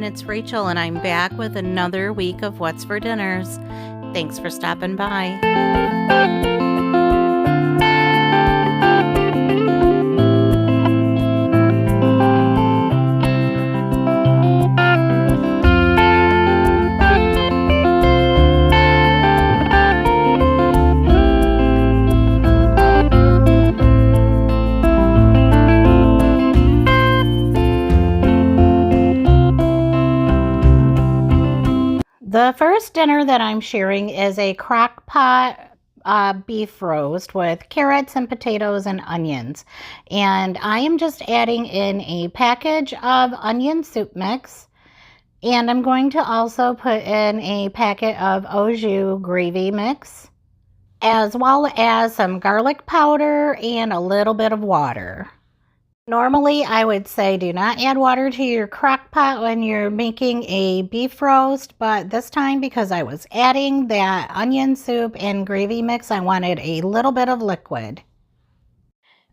everyone, it's Rachel and I'm back with another week of What's for Dinners. Thanks for stopping by. The first dinner that I'm sharing is a crock pot beef roast with carrots and potatoes and onions. And I am just adding in a package of onion soup mix. And I'm going to also put in a packet of au jus gravy mix, as well as some garlic powder and a little bit of water. Normally, I would say do not add water to your crock pot when you're making a beef roast, but this time, because I was adding that onion soup and gravy mix, I wanted a little bit of liquid.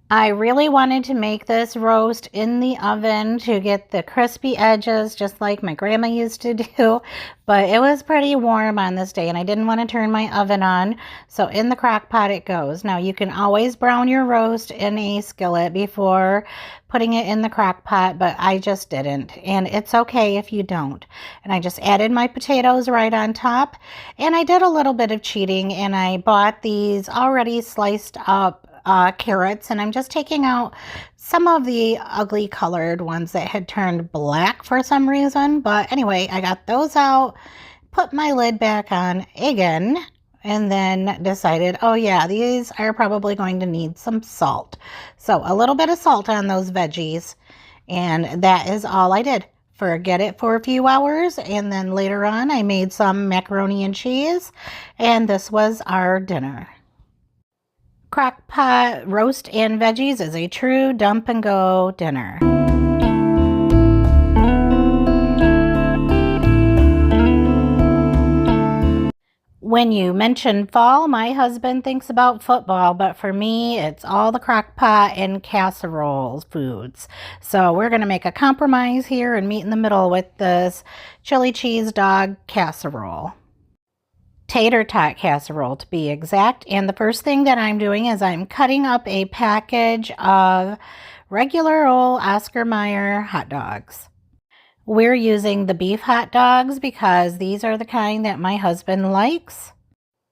I really wanted to make this roast in the oven to get the crispy edges just like my grandma used to do, but it was pretty warm on this day and I didn't want to turn my oven on, so in the crock pot it goes. Now you can always brown your roast in a skillet before putting it in the crock pot, but I just didn't, and it's okay if you don't. And I just added my potatoes right on top, and I did a little bit of cheating and I bought these already sliced up carrots, and I'm just taking out some of the ugly colored ones that had turned black for some reason. But anyway, I got those out, put my lid back on again, and then decided, oh yeah, these are probably going to need some salt. So a little bit of salt on those veggies, and that is all I did. Forget it for a few hours, and then later on I made some macaroni and cheese, and this was our dinner. Crock pot roast and veggies is a true dump and go dinner. When you mention fall, my husband thinks about football, but for me, it's all the crock pot and casserole foods. So we're going to make a compromise here and meet in the middle with this chili cheese dog casserole. Tater tot casserole to be exact. And the first thing that I'm doing is I'm cutting up a package of regular old Oscar Mayer hot dogs. We're using the beef hot dogs because these are the kind that my husband likes.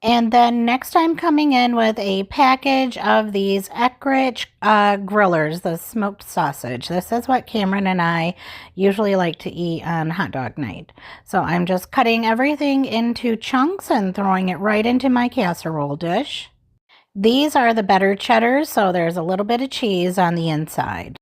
And then next I'm coming in with a package of these Eckrich grillers, the smoked sausage. This is what Cameron and I usually like to eat on hot dog night. So I'm just cutting everything into chunks and throwing it right into my casserole dish. These are the better cheddars, so there's a little bit of cheese on the inside.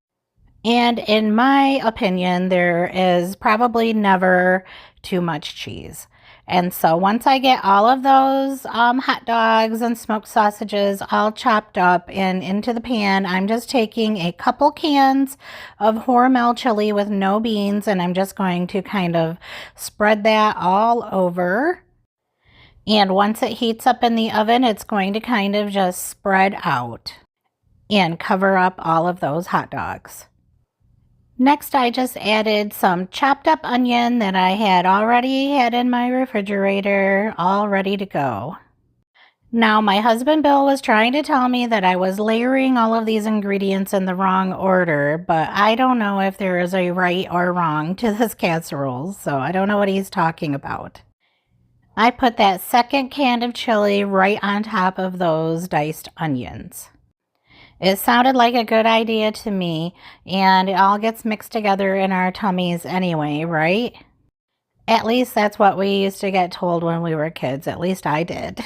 And in my opinion, there is probably never too much cheese. And so once I get all of those hot dogs and smoked sausages all chopped up and into the pan, I'm just taking a couple cans of Hormel chili with no beans, and I'm just going to kind of spread that all over. And once it heats up in the oven, it's going to kind of just spread out and cover up all of those hot dogs. Next, I just added some chopped up onion that I had already had in my refrigerator, all ready to go. Now, my husband Bill was trying to tell me that I was layering all of these ingredients in the wrong order, but I don't know if there is a right or wrong to this casserole, so I don't know what he's talking about. I put that second can of chili right on top of those diced onions. It sounded like a good idea to me, and it all gets mixed together in our tummies anyway, right? At least that's what we used to get told when we were kids. At least I did.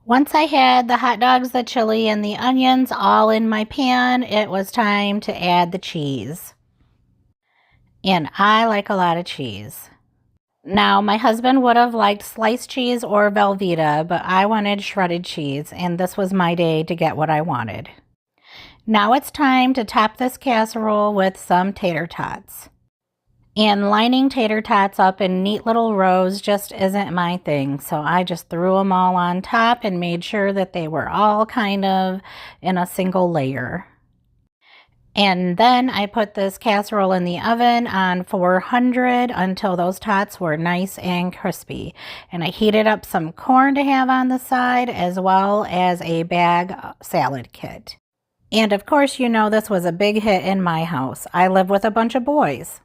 Once I had the hot dogs, the chili, and the onions all in my pan, it was time to add the cheese. And I like a lot of cheese. Now, my husband would have liked sliced cheese or Velveeta, but I wanted shredded cheese, and this was my day to get what I wanted. Now it's time to top this casserole with some tater tots. And lining tater tots up in neat little rows just isn't my thing, so I just threw them all on top and made sure that they were all kind of in a single layer. And then I put this casserole in the oven on 400 until those tots were nice and crispy. And I heated up some corn to have on the side as well as a bag salad kit. And of course, you know this was a big hit in my house. I live with a bunch of boys.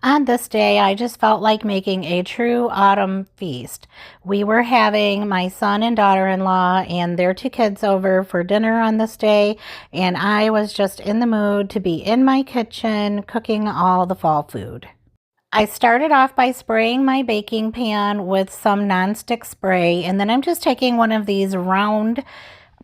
On this day, I just felt like making a true autumn feast. We were having my son and daughter-in-law and their 2 kids over for dinner on this day, and I was just in the mood to be in my kitchen cooking all the fall food. I started off by spraying my baking pan with some nonstick spray, and then I'm just taking one of these round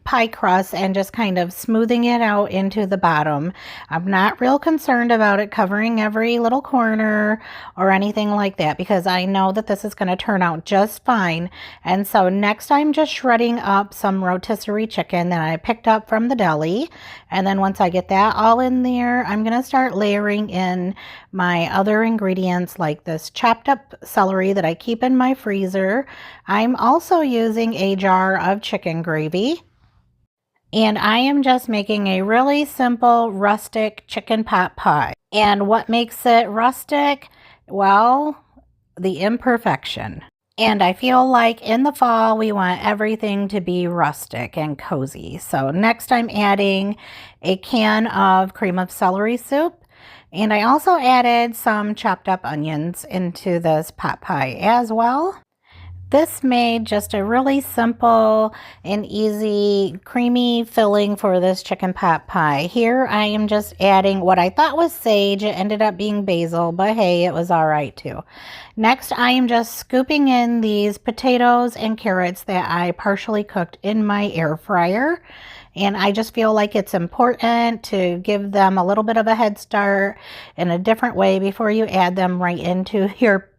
pie crust and just kind of smoothing it out into the bottom. I'm not real concerned about it covering every little corner or anything like that because I know that this is going to turn out just fine. And so next I'm just shredding up some rotisserie chicken that I picked up from the deli. And then once I get that all in there, I'm going to start layering in my other ingredients like this chopped up celery that I keep in my freezer. I'm also using a jar of chicken gravy. And I am just making a really simple rustic chicken pot pie. And what makes it rustic? Well, the imperfection. And I feel like in the fall, we want everything to be rustic and cozy. So next I'm adding a can of cream of celery soup. And I also added some chopped up onions into this pot pie as well. This made just a really simple and easy creamy filling for this chicken pot pie. Here I am just adding what I thought was sage. It ended up being basil, but hey, it was all right too. Next, I am just scooping in these potatoes and carrots that I partially cooked in my air fryer. And I just feel like it's important to give them a little bit of a head start in a different way before you add them right into your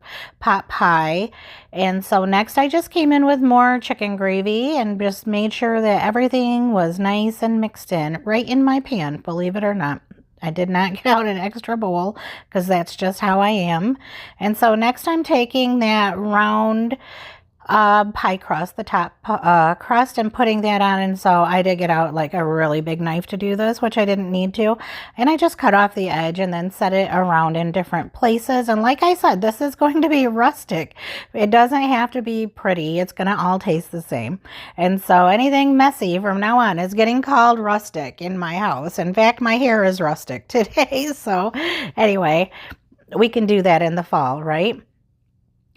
pot pie. And so next I just came in with more chicken gravy and just made sure that everything was nice and mixed in right in my pan, believe it or not. I did not get out an extra bowl because that's just how I am. And so next I'm taking that round pie crust, the top crust, and putting that on. And so I did get out like a really big knife to do this, which I didn't need to. And I just cut off the edge and then set it around in different places. And like I said, this is going to be rustic. It doesn't have to be pretty. It's going to all taste the same. And so anything messy from now on is getting called rustic in my house. In fact, my hair is rustic today. So anyway, we can do that in the fall, right?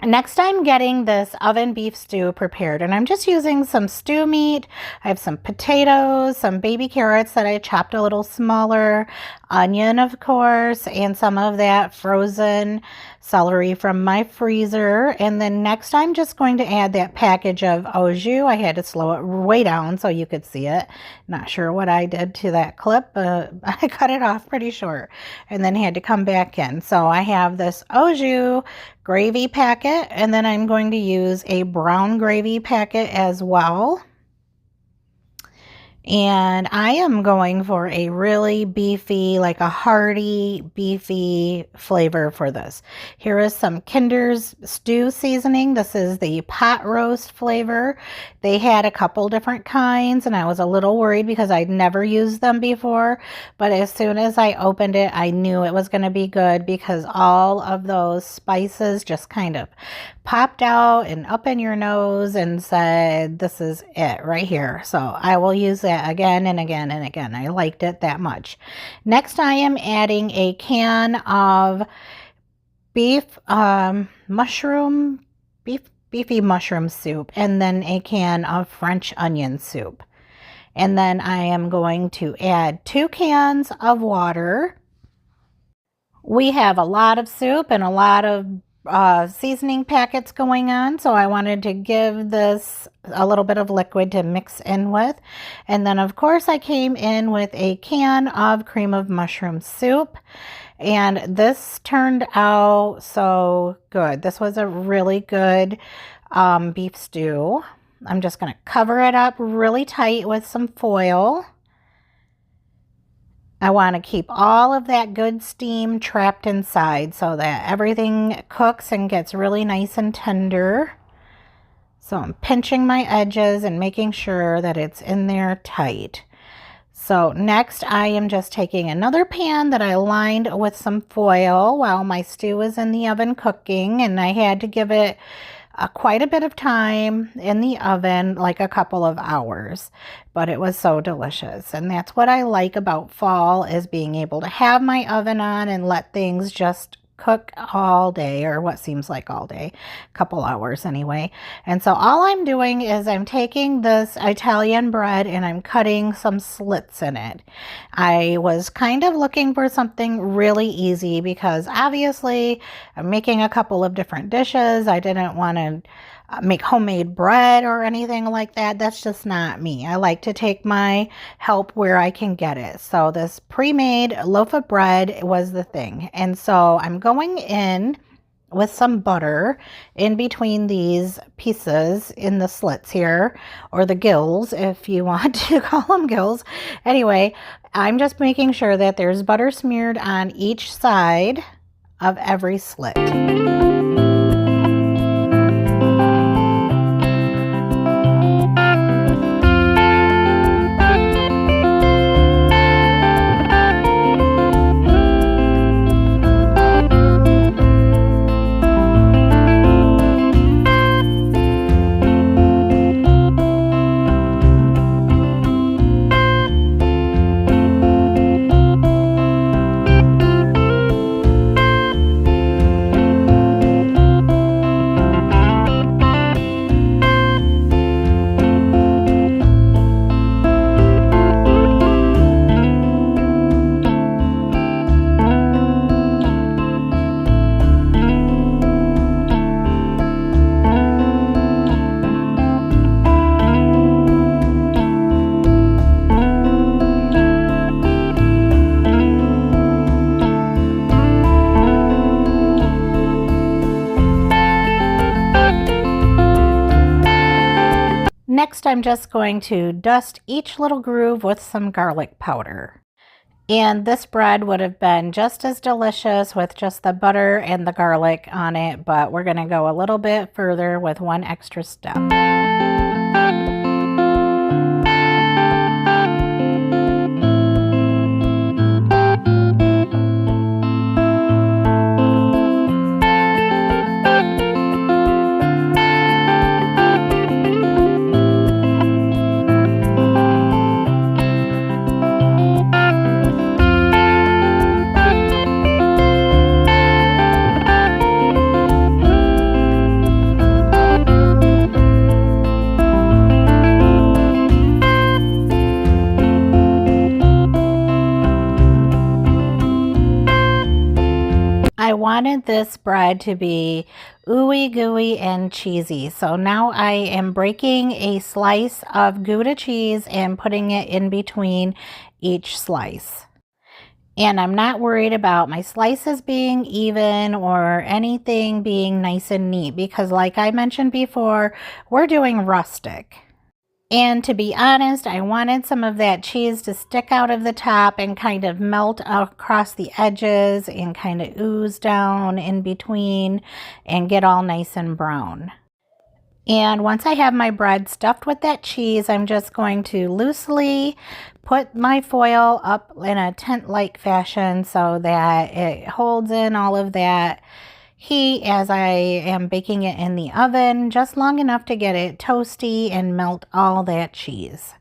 Next, I'm getting this oven beef stew prepared, and I'm just using some stew meat. I have some potatoes, some baby carrots that I chopped a little smaller, onion, of course, and some of that frozen celery from my freezer. And then next, I'm just going to add that package of au jus. I had to slow it way down so you could see it. Not sure what I did to that clip, but I cut it off pretty short and then had to come back in. So I have this au jus gravy packet, and then I'm going to use a brown gravy packet as well. And I am going for a really beefy, like a hearty, beefy flavor for this. Here is some Kinder's stew seasoning. This is the pot roast flavor. They had a couple different kinds, and I was a little worried because I'd never used them before. But as soon as I opened it, I knew it was going to be good because all of those spices just kind of popped out and up in your nose and said, this is it right here. So I will use that again and again and again. I liked it that much. Next, I am adding a can of beefy mushroom soup, and then a can of French onion soup. And then I am going to add 2 cans of water. We have a lot of soup and a lot of seasoning packets going on, so I wanted to give this a little bit of liquid to mix in with. And then of course I came in with a can of cream of mushroom soup, and this turned out so good. This was a really good beef stew. I'm just going to cover it up really tight with some foil. I want to keep all of that good steam trapped inside so that everything cooks and gets really nice and tender. So I'm pinching my edges and making sure that it's in there tight. So next I am just taking another pan that I lined with some foil while my stew is in the oven cooking, and I had to give it quite a bit of time in the oven, like a couple of hours, but it was so delicious. And that's what I like about fall, is being able to have my oven on and let things just cook all day, or what seems like all day, a couple hours anyway. And so all I'm doing is I'm taking this Italian bread and I'm cutting some slits in it. I was kind of looking for something really easy because obviously I'm making a couple of different dishes. I didn't want to make homemade bread or anything like that. That's just not me. I like to take my help where I can get it. So this pre-made loaf of bread was the thing. And so I'm going in with some butter in between these pieces in the slits here, or the gills if you want to call them gills. Anyway, I'm just making sure that there's butter smeared on each side of every slit. Next, I'm just going to dust each little groove with some garlic powder. And this bread would have been just as delicious with just the butter and the garlic on it, but we're going to go a little bit further with one extra step. I wanted this bread to be ooey gooey and cheesy. So now I am breaking a slice of Gouda cheese and putting it in between each slice. And I'm not worried about my slices being even or anything being nice and neat because, like I mentioned before, we're doing rustic. And to be honest, I wanted some of that cheese to stick out of the top and kind of melt across the edges and kind of ooze down in between and get all nice and brown. And once I have my bread stuffed with that cheese, I'm just going to loosely put my foil up in a tent-like fashion so that it holds in all of that heat as I am baking it in the oven, just long enough to get it toasty and melt all that cheese.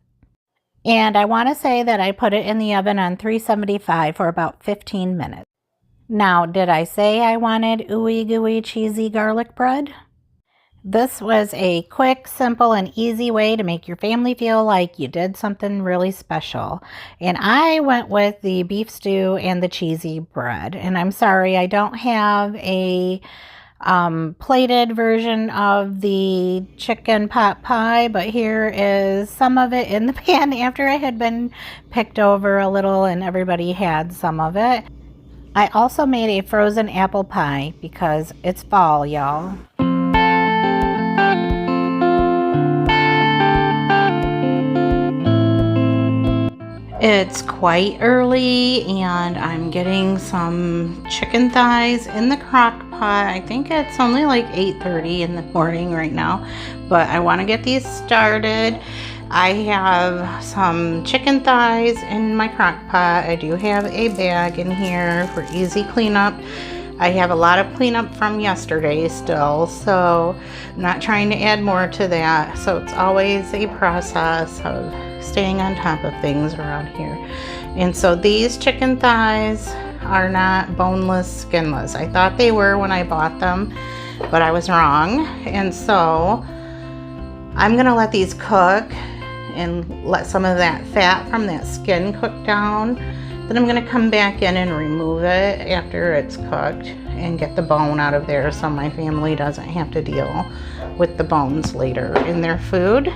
And I want to say that I put it in the oven on 375 for about 15 minutes. Now, did I say I wanted ooey gooey cheesy garlic bread? This was a quick, simple, and easy way to make your family feel like you did something really special. And I went with the beef stew and the cheesy bread. And I'm sorry, I don't have a plated version of the chicken pot pie, but here is some of it in the pan after it had been picked over a little and everybody had some of it. I also made a frozen apple pie because it's fall, y'all. It's quite early and I'm getting some chicken thighs in the crock pot. I think it's only like 8:30 in the morning right now, but I want to get these started. I have some chicken thighs in my crock pot. I do have a bag in here for easy cleanup. I have a lot of cleanup from yesterday still, so I'm not trying to add more to that. So it's always a process of staying on top of things around here. And so these chicken thighs are not boneless, skinless. I thought they were when I bought them, but I was wrong. And so I'm gonna let these cook and let some of that fat from that skin cook down. Then I'm gonna come back in and remove it after it's cooked and get the bone out of there so my family doesn't have to deal with the bones later in their food.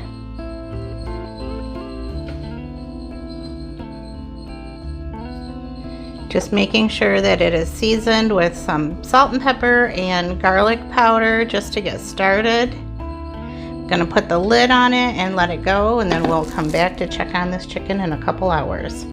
Just making sure that it is seasoned with some salt and pepper and garlic powder just to get started. I'm gonna put the lid on it and let it go, and then we'll come back to check on this chicken in a couple hours.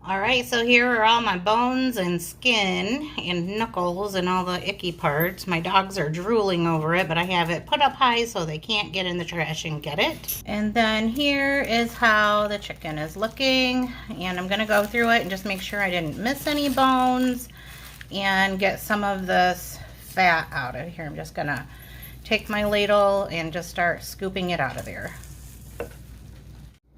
All right, so here are all my bones and skin and knuckles and all the icky parts. My dogs are drooling over it, but I have it put up high so they can't get in the trash and get it. And then here is how the chicken is looking. And I'm gonna go through it and just make sure I didn't miss any bones and get some of this fat out of here. I'm just gonna take my ladle and just start scooping it out of there.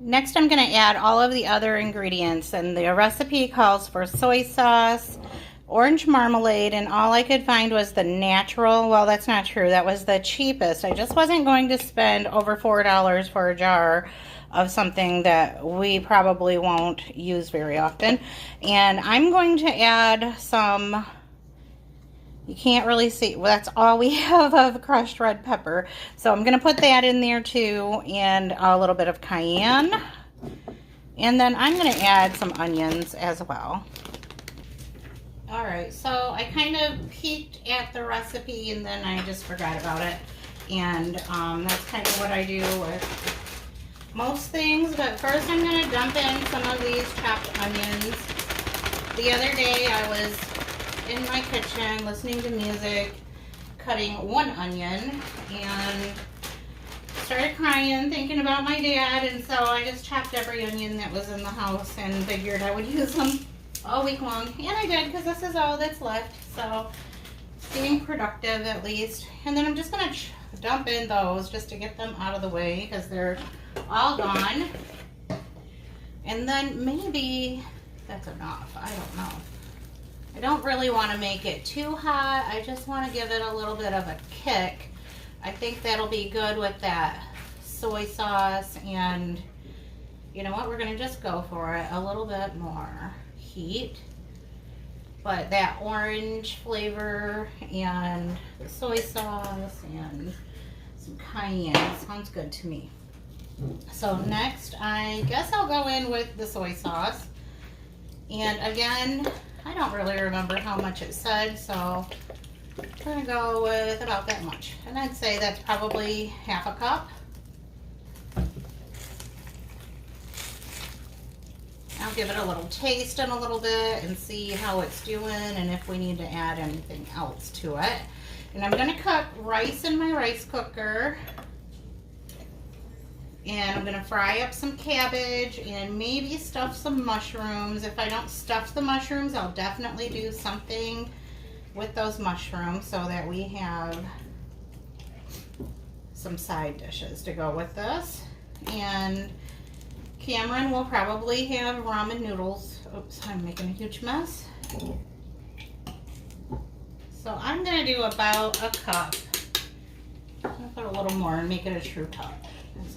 Next, I'm going to add all of the other ingredients, and the recipe calls for soy sauce, orange marmalade, and all I could find was the natural. Well, that's not true. That was the cheapest. I just wasn't going to spend over $4 for a jar of something that we probably won't use very often. And I'm going to add some, you can't really see, well, that's all we have of crushed red pepper. So I'm gonna put that in there too, and a little bit of cayenne. And then I'm gonna add some onions as well. All right, so I kind of peeked at the recipe and then I just forgot about it. And that's kind of what I do with most things. But first I'm gonna dump in some of these chopped onions. The other day I was in my kitchen listening to music, cutting one onion, and started crying thinking about my dad, and so I just chopped every onion that was in the house and figured I would use them all week long, and I did, because this is all that's left, so it's being productive at least. And then I'm just going to dump in those just to get them out of the way because they're all gone. And then maybe that's enough, I don't know. I don't really want to make it too hot. I just want to give it a little bit of a kick. I think that'll be good with that soy sauce, and you know what, we're going to just go for it. A little bit more heat, but that orange flavor and the soy sauce and some cayenne sounds good to me. So next, I guess I'll go in with the soy sauce. And again, I don't really remember how much it said, so I'm gonna go with about that much. And I'd say that's probably half a cup. I'll give it a little taste in a little bit and see how it's doing and if we need to add anything else to it. And I'm gonna cook rice in my rice cooker. And I'm gonna fry up some cabbage and maybe stuff some mushrooms. If I don't stuff the mushrooms, I'll definitely do something with those mushrooms so that we have some side dishes to go with this. And Cameron will probably have ramen noodles. Oops, I'm making a huge mess. So I'm gonna do about a cup. I'm gonna put a little more and make it a true cup.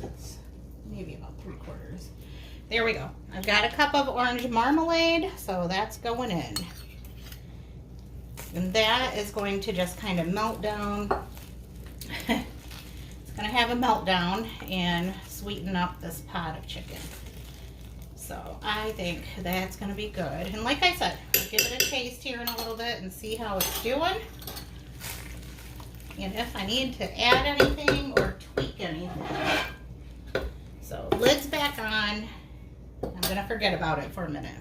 It's maybe about 3/4. There we go. I've got a cup of orange marmalade, so that's going in. And that is going to just kind of melt down. It's going to have a meltdown and sweeten up this pot of chicken. So I think that's going to be good. And like I said, I'll give it a taste here in a little bit and see how it's doing. And if I need to add anything or tweak anything. So lid's back on. I'm gonna forget about it for a minute.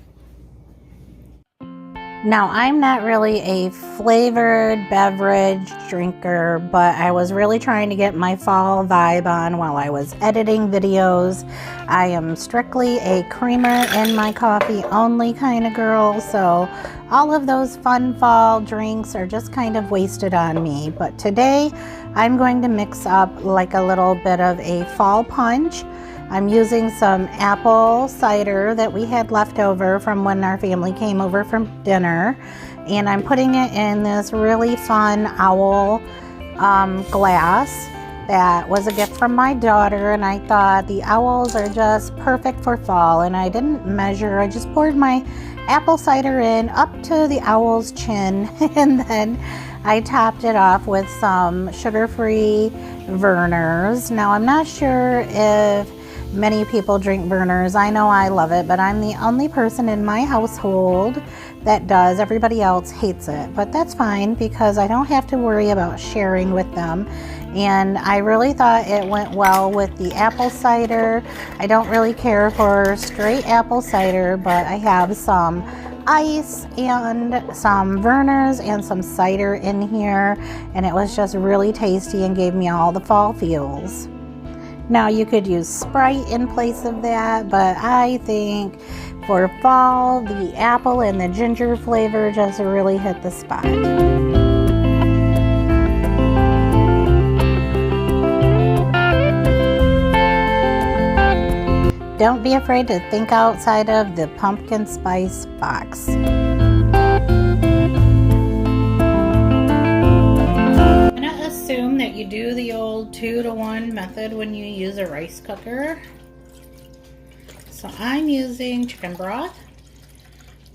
Now, I'm not really a flavored beverage drinker, but I was really trying to get my fall vibe on while I was editing videos. I am strictly a creamer in my coffee only kind of girl, so all of those fun fall drinks are just kind of wasted on me. But today, I'm going to mix up like a little bit of a fall punch. I'm using some apple cider that we had left over from when our family came over from dinner, and I'm putting it in this really fun owl glass that was a gift from my daughter, and I thought the owls are just perfect for fall, and I didn't measure. I just poured my apple cider in up to the owl's chin, and then I topped it off with some sugar-free Vernors. Now, I'm not sure if many people drink Vernors. I know I love it, but I'm the only person in my household that does. Everybody else hates it, but that's fine because I don't have to worry about sharing with them. And I really thought it went well with the apple cider. I don't really care for straight apple cider, but I have some ice and some Vernors and some cider in here, and it was just really tasty and gave me all the fall feels. Now, you could use Sprite in place of that, but I think for fall, the apple and the ginger flavor just really hit the spot. Don't be afraid to think outside of the pumpkin spice box. Assume that you do the old 2-to-1 method when you use a rice cooker. So I'm using chicken broth,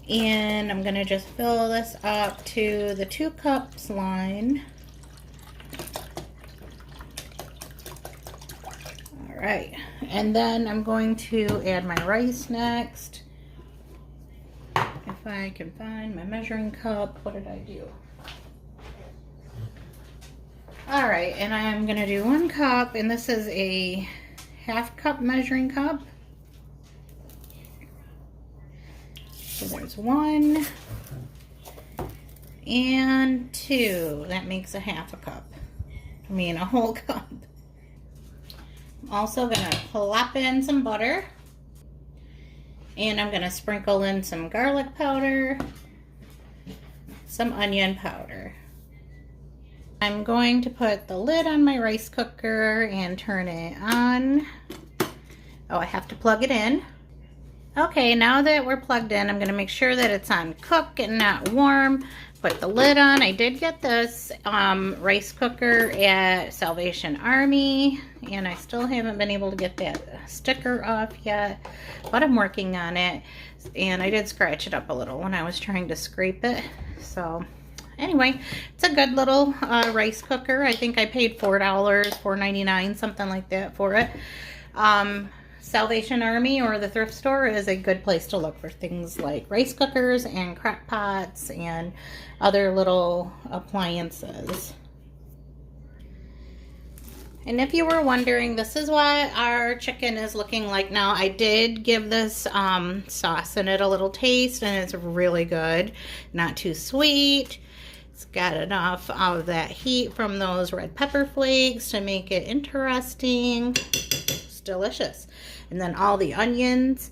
and I'm gonna just fill this up to the 2 cups line. All right, and then I'm going to add my rice next. If I can find my measuring cup, what did I do? All right, and I'm gonna do 1 cup, and this is a 1/2 cup measuring cup. So there's 1 and 2. That makes a 1/2 cup. I mean, a whole cup. I'm also gonna plop in some butter, and I'm gonna sprinkle in some garlic powder, some onion powder. I'm going to put the lid on my rice cooker and turn it on. Oh, I have to plug it in. Okay, now that we're plugged in, I'm going to make sure that it's on cook and not warm. Put the lid on. I did get this rice cooker at Salvation Army, and I still haven't been able to get that sticker off yet, but I'm working on it. And I did scratch it up a little when I was trying to scrape it. So anyway, it's a good little rice cooker. I think I paid $4, $4.99, something like that for it. Salvation Army or the thrift store is a good place to look for things like rice cookers and crock pots and other little appliances. And if you were wondering, this is what our chicken is looking like now. I did give this sauce in it a little taste, and it's really good. Not too sweet. It's got enough of that heat from those red pepper flakes to make it interesting. It's delicious. And then all the onions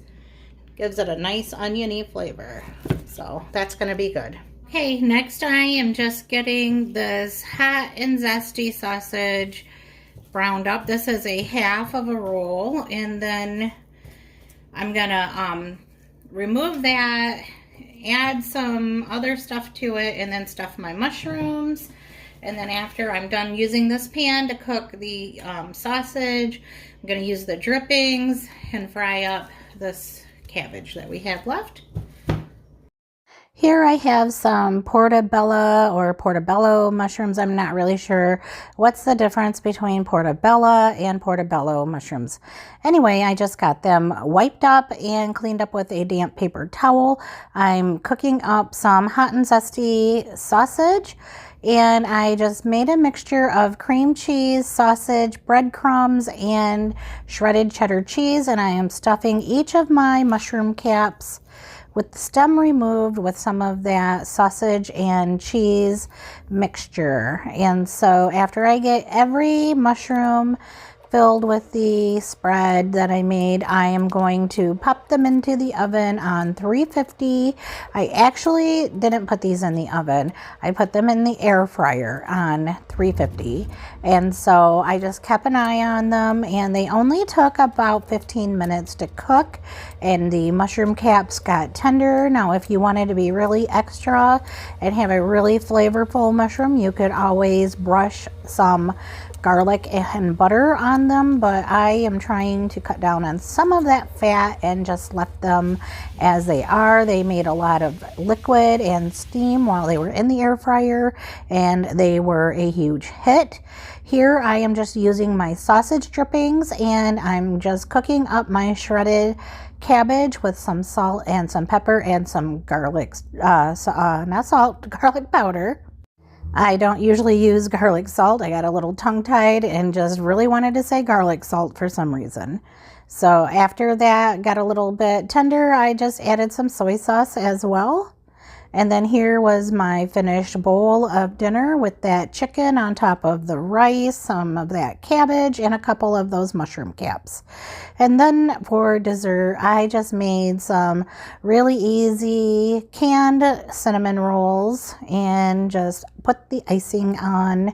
gives it a nice oniony flavor. So that's going to be good. Okay, next I am just getting this hot and zesty sausage browned up. This is a 1/2 of a roll, and then I'm gonna remove that, add some other stuff to it, and then stuff my mushrooms. And then after I'm done using this pan to cook the sausage, I'm gonna use the drippings and fry up this cabbage that we have left. Here I have some portobello or portobello mushrooms. I'm not really sure what's the difference between portobello and portobello mushrooms. Anyway, I just got them wiped up and cleaned up with a damp paper towel. I'm cooking up some hot and zesty sausage, and I just made a mixture of cream cheese, sausage, breadcrumbs, and shredded cheddar cheese, and I am stuffing each of my mushroom caps with the stem removed with some of that sausage and cheese mixture. And so after I get every mushroom filled with the spread that I made, I am going to pop them into the oven on 350. I actually didn't put these in the oven. I put them in the air fryer on 350. And so I just kept an eye on them, and they only took about 15 minutes to cook, and the mushroom caps got tender. Now, if you wanted to be really extra and have a really flavorful mushroom, you could always brush some garlic and butter on them, but I am trying to cut down on some of that fat and just left them as they are. They made a lot of liquid and steam while they were in the air fryer, and they were a huge hit. Here I am just using my sausage drippings, and I'm just cooking up my shredded cabbage with some salt and some pepper and some garlic, not salt, garlic powder. I don't usually use garlic salt. I got a little tongue-tied and just really wanted to say garlic salt for some reason. So after that got a little bit tender, I just added some soy sauce as well. And then here was my finished bowl of dinner with that chicken on top of the rice, some of that cabbage, and a couple of those mushroom caps. And then for dessert, I just made some really easy canned cinnamon rolls and just put the icing on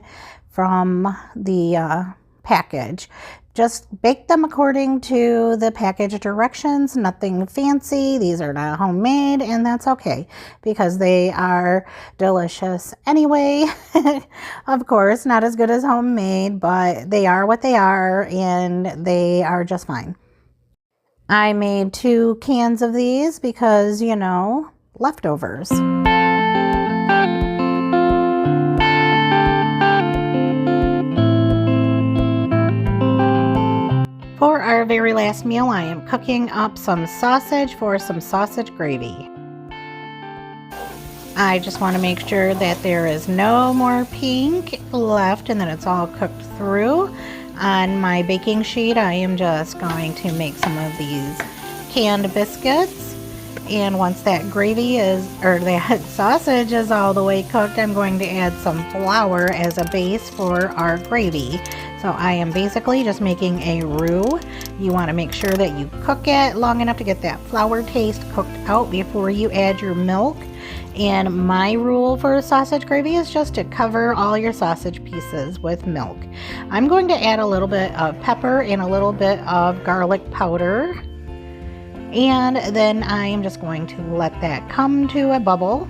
from the package. Just bake them according to the package directions, nothing fancy. These are not homemade, and that's okay because they are delicious anyway. Of course, not as good as homemade, but they are what they are, and they are just fine. I made 2 cans of these because, you know, leftovers. For our very last meal, I am cooking up some sausage for some sausage gravy. I just want to make sure that there is no more pink left and that it's all cooked through. On my baking sheet, I am just going to make some of these canned biscuits. And once that gravy is, or that sausage is all the way cooked, I'm going to add some flour as a base for our gravy. So I am basically just making a roux. You want to make sure that you cook it long enough to get that flour taste cooked out before you add your milk. And my rule for sausage gravy is just to cover all your sausage pieces with milk. I'm going to add a little bit of pepper and a little bit of garlic powder. And then I am just going to let that come to a bubble.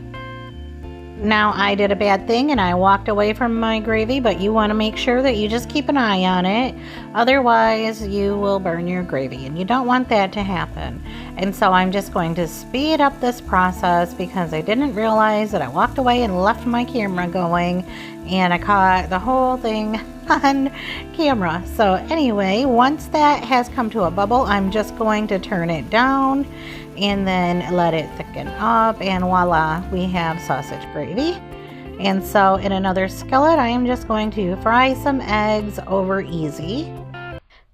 Now, I did a bad thing and I walked away from my gravy, but you want to make sure that you just keep an eye on it. Otherwise, you will burn your gravy, and you don't want that to happen. And so I'm just going to speed up this process because I didn't realize that I walked away and left my camera going, and I caught the whole thing on camera. So anyway, once that has come to a bubble, I'm just going to turn it down and then let it thicken up, and voila, we have sausage gravy. And so in another skillet, I am just going to fry some eggs over easy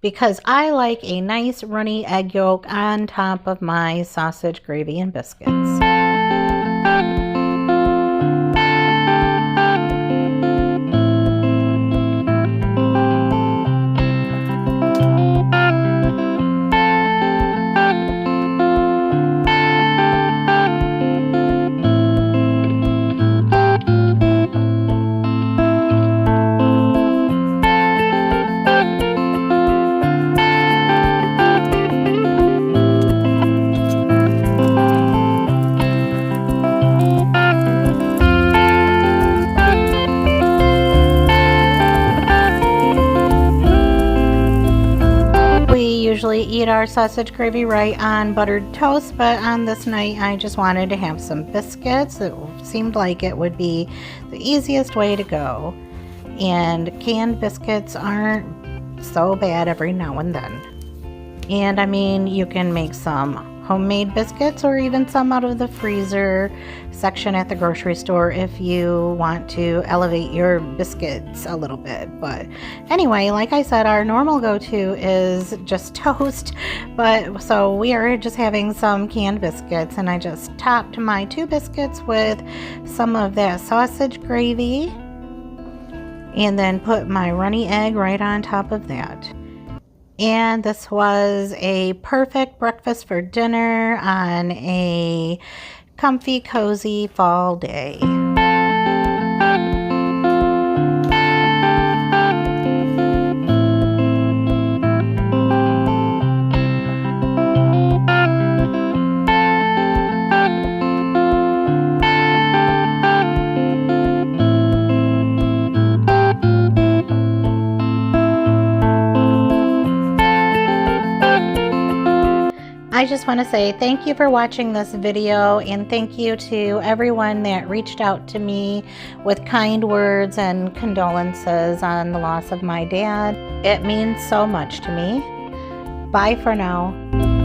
because I like a nice runny egg yolk on top of my sausage gravy and biscuits. eat our sausage gravy right on buttered toast, but on this night I just wanted to have some biscuits. It seemed like it would be the easiest way to go. And canned biscuits aren't so bad every now and then. And I mean, you can make some homemade biscuits or even some out of the freezer section at the grocery store if you want to elevate your biscuits a little bit. But anyway, like I said, our normal go-to is just toast, but so we are just having some canned biscuits, and I just topped my 2 biscuits with some of that sausage gravy and then put my runny egg right on top of that. And this was a perfect breakfast for dinner on a comfy, cozy fall day. I just want to say thank you for watching this video, and thank you to everyone that reached out to me with kind words and condolences on the loss of my dad. It means so much to me. Bye for now.